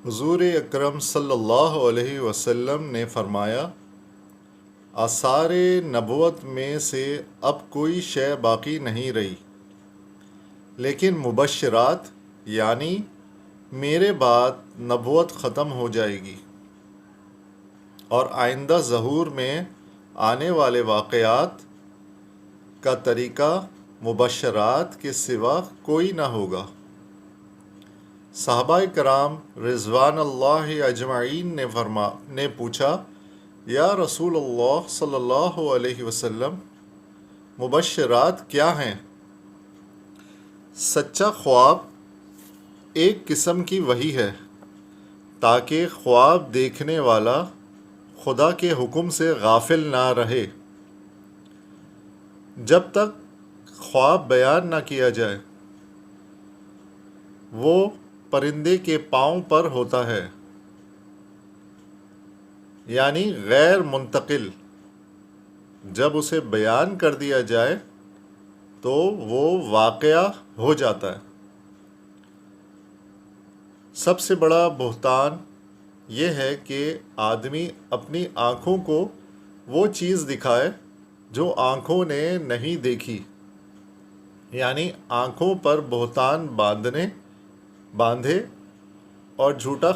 حضور اکرم صلی اللہ علیہ وسلم نے فرمایا، آثار نبوت میں سے اب کوئی شے باقی نہیں رہی، لیکن مبشرات یعنی میرے بعد نبوت ختم ہو جائے گی اور آئندہ ظہور میں آنے والے واقعات کا طریقہ مبشرات کے سوا کوئی نہ ہوگا۔ صحابہ کرام رضوان اللہ اجمعین نے پوچھا، یا رسول اللہ صلی اللہ علیہ وسلم، مبشرات کیا ہیں؟ سچا خواب ایک قسم کی وحی ہے تاکہ خواب دیکھنے والا خدا کے حکم سے غافل نہ رہے جب تک خواب بیان نہ کیا جائے۔ وہ پرندے کے پاؤں پر ہوتا ہے، یعنی غیر منتقل۔ جب اسے بیان کر دیا جائے تو وہ واقعہ ہو جاتا ہے۔ سب سے بڑا بہتان یہ ہے کہ آدمی اپنی آنکھوں کو وہ چیز دکھائے جو آنکھوں نے نہیں دیکھی، یعنی آنکھوں پر بہتان باندھے اور جھوٹا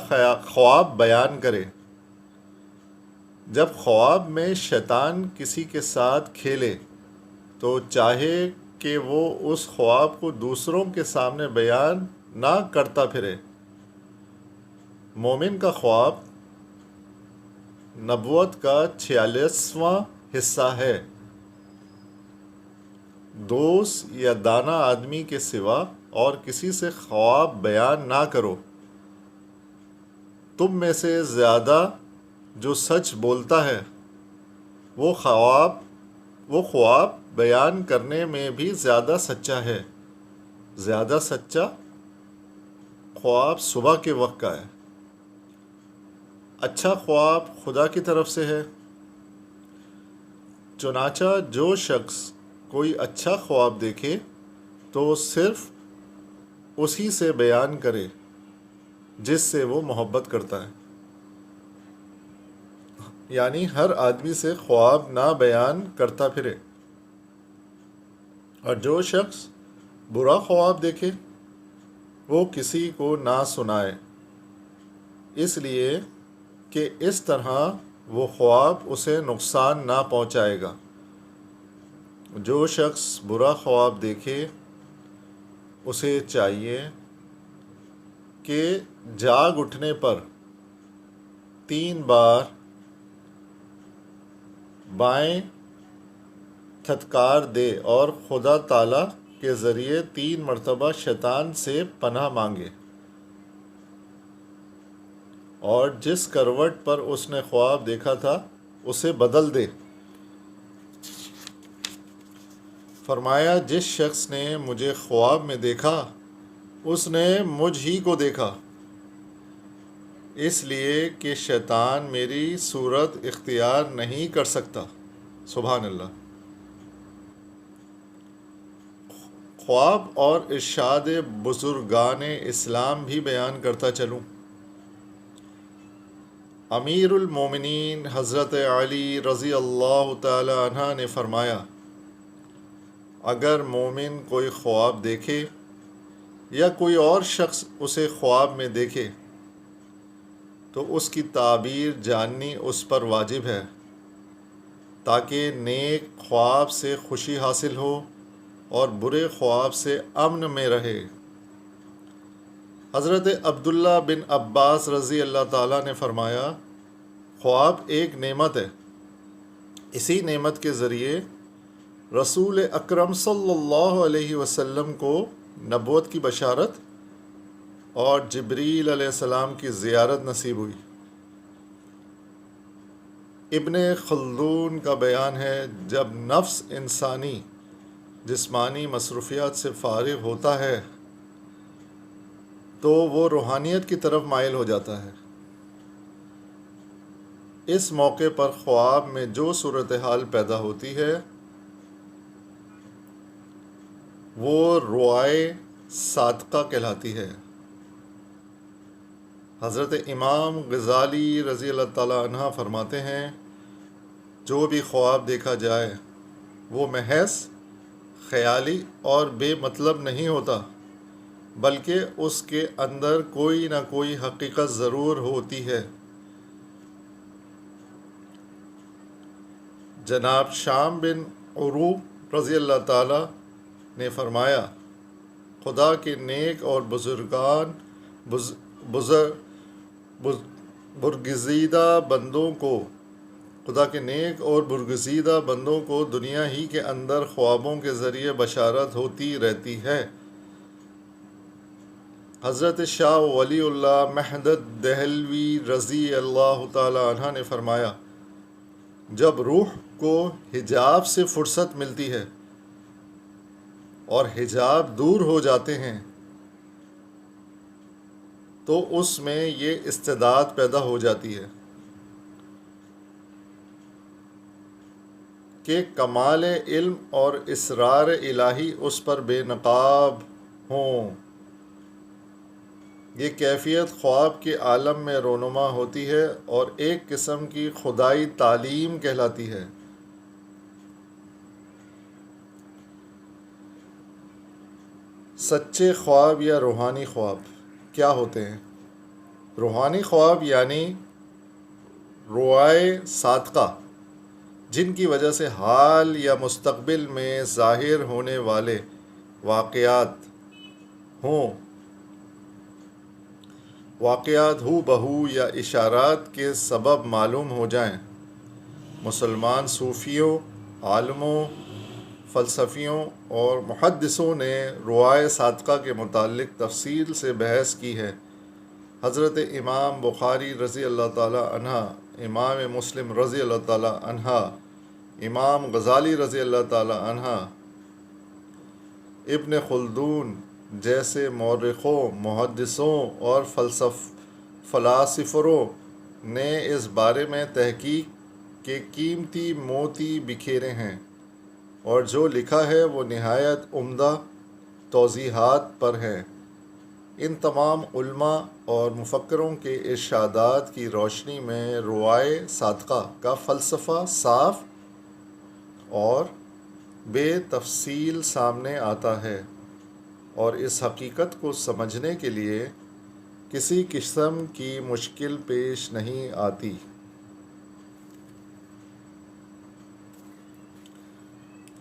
خواب بیان کرے۔ جب خواب میں شیطان کسی کے ساتھ کھیلے تو چاہے کہ وہ اس خواب کو دوسروں کے سامنے بیان نہ کرتا پھرے۔ مومن کا خواب نبوت کا 46واں حصہ ہے۔ دوست یا دانا آدمی کے سوا اور کسی سے خواب بیان نہ کرو۔ تم میں سے زیادہ جو سچ بولتا ہے وہ خواب بیان کرنے میں بھی زیادہ سچا ہے۔ زیادہ سچا خواب صبح کے وقت کا ہے۔ اچھا خواب خدا کی طرف سے ہے۔ چنانچہ جو شخص کوئی اچھا خواب دیکھے تو صرف اسی سے بیان کرے جس سے وہ محبت کرتا ہے، یعنی ہر آدمی سے خواب نہ بیان کرتا پھرے۔ اور جو شخص برا خواب دیکھے وہ کسی کو نہ سنائے، اس لیے کہ اس طرح وہ خواب اسے نقصان نہ پہنچائے گا۔ جو شخص برا خواب دیکھے اسے چاہیے کہ جاگ اٹھنے پر 3 بار بائیں تھتکار دے اور خدا تعالی کے ذریعے 3 مرتبہ شیطان سے پناہ مانگے، اور جس کروٹ پر اس نے خواب دیکھا تھا اسے بدل دے۔ فرمایا، جس شخص نے مجھے خواب میں دیکھا اس نے مجھ ہی کو دیکھا، اس لیے کہ شیطان میری صورت اختیار نہیں کر سکتا۔ سبحان اللہ۔ خواب اور ارشاد بزرگان اسلام بھی بیان کرتا چلوں۔ امیر المومنین حضرت علی رضی اللہ تعالی عنہ نے فرمایا، اگر مومن کوئی خواب دیکھے یا کوئی اور شخص اسے خواب میں دیکھے تو اس کی تعبیر جاننی اس پر واجب ہے، تاکہ نیک خواب سے خوشی حاصل ہو اور برے خواب سے امن میں رہے۔ حضرت عبداللہ بن عباس رضی اللہ تعالیٰ نے فرمایا، خواب ایک نعمت ہے، اسی نعمت کے ذریعے رسول اکرم صلی اللہ علیہ وسلم کو نبوت کی بشارت اور جبریل علیہ السلام کی زیارت نصیب ہوئی۔ ابن خلدون کا بیان ہے، جب نفس انسانی جسمانی مصروفیات سے فارغ ہوتا ہے تو وہ روحانیت کی طرف مائل ہو جاتا ہے۔ اس موقع پر خواب میں جو صورتحال پیدا ہوتی ہے وہ رؤائے صادقہ کہلاتی ہے۔ حضرت امام غزالی رضی اللہ تعالیٰ عنہ فرماتے ہیں جو بھی خواب دیکھا جائے وہ محض خیالی اور بے مطلب نہیں ہوتا، بلکہ اس کے اندر کوئی نہ کوئی حقیقت ضرور ہوتی ہے۔ جناب شام بن عروب رضی اللہ تعالیٰ نے فرمایا خدا کے نیک اور برگزیدہ بندوں کو دنیا ہی کے اندر خوابوں کے ذریعے بشارت ہوتی رہتی ہے۔ حضرت شاہ ولی اللہ مہدد دہلوی رضی اللہ تعالی عنہ نے فرمایا جب روح کو حجاب سے فرصت ملتی ہے اور حجاب دور ہو جاتے ہیں تو اس میں یہ استعداد پیدا ہو جاتی ہے کہ کمال علم اور اسرار الہی اس پر بے نقاب ہوں۔ یہ کیفیت خواب کے عالم میں رونما ہوتی ہے اور ایک قسم کی خدائی تعلیم کہلاتی ہے۔ سچے خواب یا روحانی خواب کیا ہوتے ہیں؟ روحانی خواب یعنی رؤائے صادقہ جن کی وجہ سے حال یا مستقبل میں ظاہر ہونے والے واقعات ہو بہو یا اشارات کے سبب معلوم ہو جائیں۔ مسلمان صوفیوں، عالموں، فلسفیوں اور محدثوں نے رؤائے صادقہ کے متعلق تفصیل سے بحث کی ہے۔ حضرت امام بخاری رضی اللہ تعالی عنہ، امام مسلم رضی اللہ تعالی عنہ، امام غزالی رضی اللہ تعالی عنہ، ابن خلدون جیسے مورخوں، محدثوں اور فلاسفروں نے اس بارے میں تحقیق کے قیمتی موتی بکھیرے ہیں، اور جو لکھا ہے وہ نہایت عمدہ توضیحات پر ہے۔ ان تمام علماء اور مفکروں کے ارشادات کی روشنی میں رؤائے صادقہ کا فلسفہ صاف اور بے تفصیل سامنے آتا ہے، اور اس حقیقت کو سمجھنے کے لیے کسی قسم کی مشکل پیش نہیں آتی۔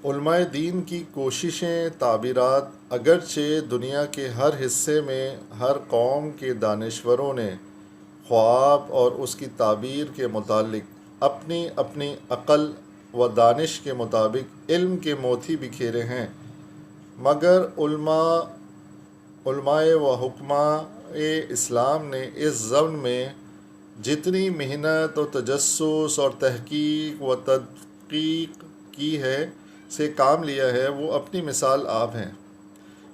علماء دین کی کوششیں، تعبیرات اگرچہ دنیا کے ہر حصے میں ہر قوم کے دانشوروں نے خواب اور اس کی تعبیر کے متعلق اپنی اپنی عقل و دانش کے مطابق علم کے موتی بکھیرے ہیں، مگر علماء و حکماء اسلام نے اس ضمن میں جتنی محنت و تجسس اور تحقیق و تدقیق کی ہے سے کام لیا ہے وہ اپنی مثال آپ ہیں۔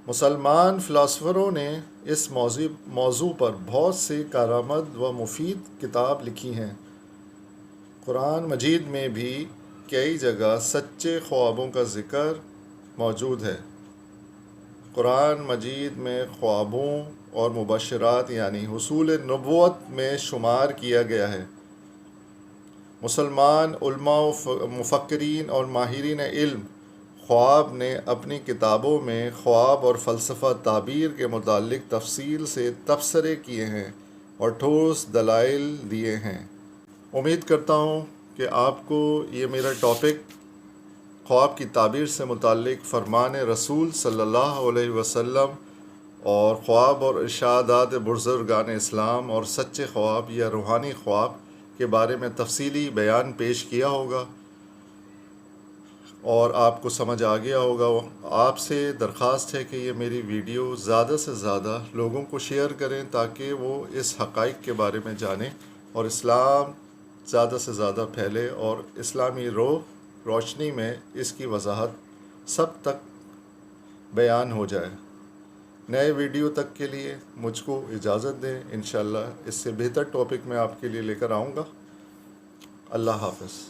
مسلمان فلاسفروں نے اس موضوع پر بہت سے کارآمد و مفید کتاب لکھی ہیں۔ قرآن مجید میں بھی کئی جگہ سچے خوابوں کا ذکر موجود ہے۔ قرآن مجید میں خوابوں اور مبشرات یعنی حصول نبوت میں شمار کیا گیا ہے۔ مسلمان علماء و مفکرین اور ماہرین علم خواب نے اپنی کتابوں میں خواب اور فلسفہ تعبیر کے متعلق تفصیل سے تبصرے کیے ہیں اور ٹھوس دلائل دیے ہیں۔ امید کرتا ہوں کہ آپ کو یہ میرا ٹاپک خواب کی تعبیر سے متعلق فرمان رسول صلی اللہ علیہ وسلم اور خواب اور ارشادات بزرگان اسلام اور سچے خواب یا روحانی خواب کے بارے میں تفصیلی بیان پیش کیا ہوگا اور آپ کو سمجھ آ گیا ہوگا۔ آپ سے درخواست ہے کہ یہ میری ویڈیو زیادہ سے زیادہ لوگوں کو شیئر کریں تاکہ وہ اس حقائق کے بارے میں جانیں اور اسلام زیادہ سے زیادہ پھیلے اور اسلامی روشنی میں اس کی وضاحت سب تک بیان ہو جائے۔ نئے ویڈیو تک کے لیے مجھ کو اجازت دیں، انشاءاللہ اس سے بہتر ٹاپک میں آپ کے لیے لے کر آؤں گا۔ اللہ حافظ۔